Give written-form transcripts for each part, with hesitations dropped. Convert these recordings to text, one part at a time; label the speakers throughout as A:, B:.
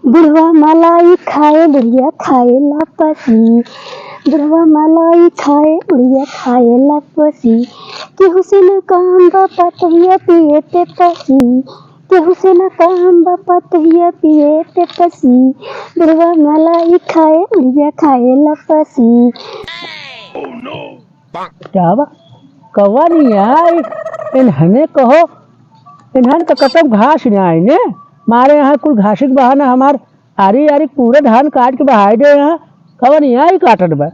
A: बुढ़वा मलाई खाए बुढ़िया खाए लापसी। बुढ़वा मलाई खाए बुढ़िया खाए लापसी। केहू से न काम बापा तहिया पिए ते पसी। केहू से न काम बापा तहिया पिए ते पसी। बुढ़वा मलाई खाए बुढ़िया खाए लापसी।
B: क्या बा कौवा नहीं आई इन्हने कहो इन्हन तो कसम घास नहीं आई ने मारे यहाँ कुल घासी के बहाना हमार आरी आरी पूरे धान काट के बहाई दे यहाँ कौवा नहीं आई काटत बा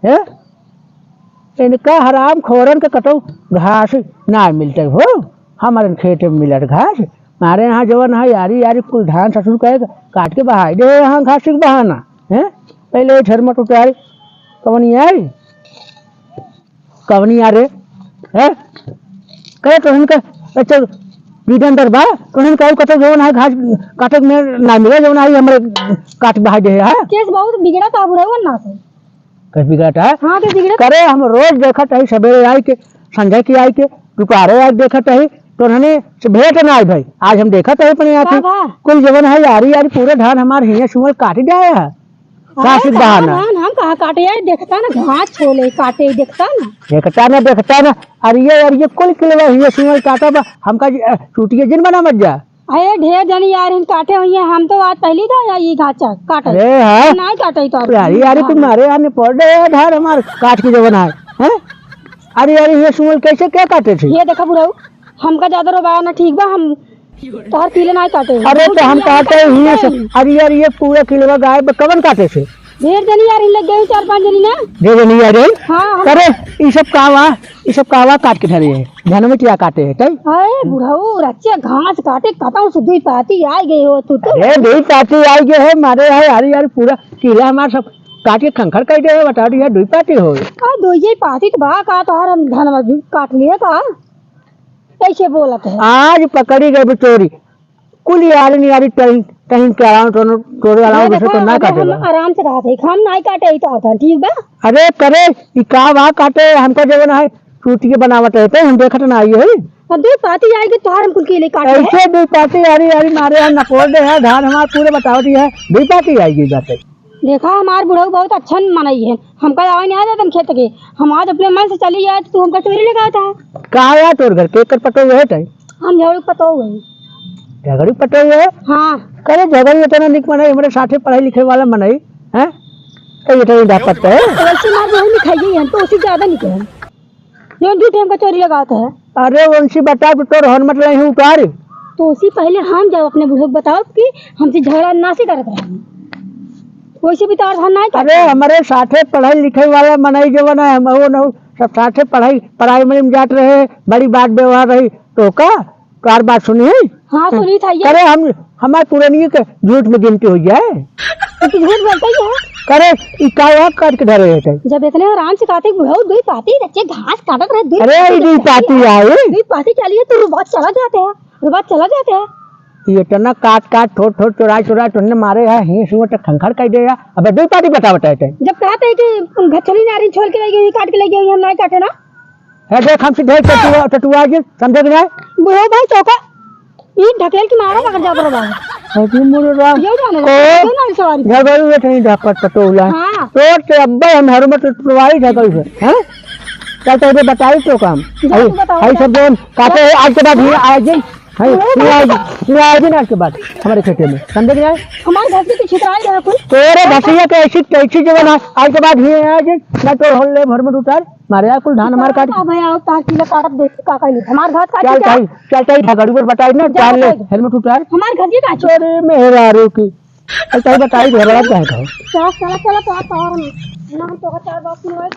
B: है इनका हराम खोरन के कटो घास ना मिलते हो हमारे खेत में मिलत घास मारे यहाँ जवन है यारी यारी कुल धान ससुर कहे काट के बहाई दे यहाँ घास के बहाना है पहले झरमट उतारी कौवा नहीं आई कवनी आ रे है करे तो इनका अच्छा बीडन दर बा तो इनका कतो जोन है घास काटे में ना मिले जोन आई हमरे काट बहाई दे है
A: केस बहुत बिगड़ा था बुढ़वा ना से
B: कस बिगड़ा है
A: हां के बिगड़ा
B: करे हम रोज देखत है सवेरे आई के संध्या की आई के दोपहर आज देखत है तो उन्होंने भेंट ना आई भाई आज हम देखत है अपने आके कुल जवन है यारी यारी पूरे धान हमारे हिया सुमल काट जाए है घास के बहाना
A: हम कहाँ काटे यार देखता ना घास छोले काटे देखता
B: ना अरे ये कुल किलो हिया सुमल काटा बा हमका चूटिया जिन बना मत जा
A: अरे ढेर जनी यार हम काटे हुई है हम तो आज पहली था ये घास काटे
B: अरे हां
A: नहीं काटे तो
B: यारी यारी तुम्हारे यार ने पड़ गए धान हमारे काट के जो बनाए हैं अरे यार ये सुमल कैसे क्या काटे थे
A: ये देखा बुढ़ऊ हमका ज्यादा रोबाया ना ठीक बा हम तोहर किले नहीं काटे
B: अरे तो हम काटे हिया से अरे यार ये पूरा किलो गाय कवन काटे से
A: ढेर जनी यार लग गए 4-5 जनी ना
B: ढेर जनी यार
A: हां
B: अरे ये सब कावा काट के धरे है धान में क्या काटे है तई
A: अरे बुढ़ऊ रच्चे घास काटे कटाऊ से दुई पाती आ गए हो तू तो
B: अरे दुई पाती आ गए है मारे है यार यार पूरा किला हमार सब काट के खंखर कर दे बता दिया दुई पाती हो
A: आ दुई पाती तो बा का तोहर हम धान में काट लिए का कैसे बोलत है
B: आज पकड़ी गई चोरी कुल यार नहीं यारी कहीं के आराम तोड़े आराम से तो ना काटे
A: हम आराम से रहते हम नहीं काटे तो आता ठीक बा
B: अरे करे ई का वा काटे हमको जवन है टूटी के बनावट है तो हम देखत ना आई है
A: दो पाती आएगी तोहर हम कुल के लिए काटे
B: ऐसे दो पाती यारी यारी मारे है नकोड़ दे है धान हमार पूरे बतावट है दो पाती आएगी जाते
A: देखा हमार बुढ़ऊ बहुत अच्छा मनई है हमका आवे नहीं आ जाता खेत के हम आज अपने मन से चली जाए तो हमका चोरी लगा था
B: का या तोर घर के कर पटो है तई
A: हम झगड़ी पतो हुए
B: झगड़ी पटो है
A: हां
B: करे झगड़ी इतना निक मनई हमरे साथे पढ़ाई लिखे वाला मनई हैं तो ये तो दापत है
A: वैसे मार बहुत लिखाई है तो उसी ज्यादा निकले जो दूध हमका चोरी लगाता है
B: अरे उनसे बता तोर हरमत नहीं उतार
A: तो उसी पहले हम जब अपने बुढ़ऊ बताओ कि हमसे झगड़ा ना से करत रहे वैसे भी तार धान नहीं
B: अरे हमारे साथे पढ़ाई लिखे वाला मनई जवन है हम वो न सब साथे पढ़ाई में जात रहे बड़ी बात व्यवहार रही तो का कार बात सुनी है
A: हां सुनी था ये
B: करे हम हमारे पुरानी के झूठ में गिनती हो जाए
A: तो झूठ बोलता ही है
B: करे ई कावा काट के धरे है
A: जब इतने आराम से काटे बुढ़ऊ दुई पाती रच्चे घास काटत रहे दुई
B: अरे ई पाती आई
A: दुई पाती चलिए तो रुबात चला जाते हैं
B: ये तना काट ठोट चोरा तुमने मारे है ही सुअ त खंखर कर दे अबे दो पाती बता
A: जब कहते हैं कि घचली नारी छोड़ के ले गई काट के ले गई हम नहीं काटे ना
B: है देख हमसे ढेर टटुआ के समझ गए
A: बुढ़ऊ भाई चौका ये ढकेल के मारा पकड़ जाता रहा
B: अजी मोरे राम
A: ये जाने ना सवारी
B: घर बारू में नहीं ढापत टटोला
A: हां
B: तो अब्बा हम हर मत टटवाई था कल से हैं चल तो बताई तो काम भाई सब जोन काटे आज के बाद आ जाए आज के बाद हमारे खेते में समझ गए
A: हमारे घर से छितराई है कुछ
B: तेरे भसिया के ऐसी कैसी जगह ना आज के बाद ही आज ना तो होले भर में उतार मारे कुल धान हमारे काट
A: भाई आओ तार किलो काटत देख का कहली हमार घर काट
B: चल गाड़ी पर बताई ना चाल ले हेलमेट उतार
A: हमार घर के का
B: चोरी मेरा रुकी चल बताई घर वाला क्या है
A: चला तो और ना तो 4 बात सुनवाई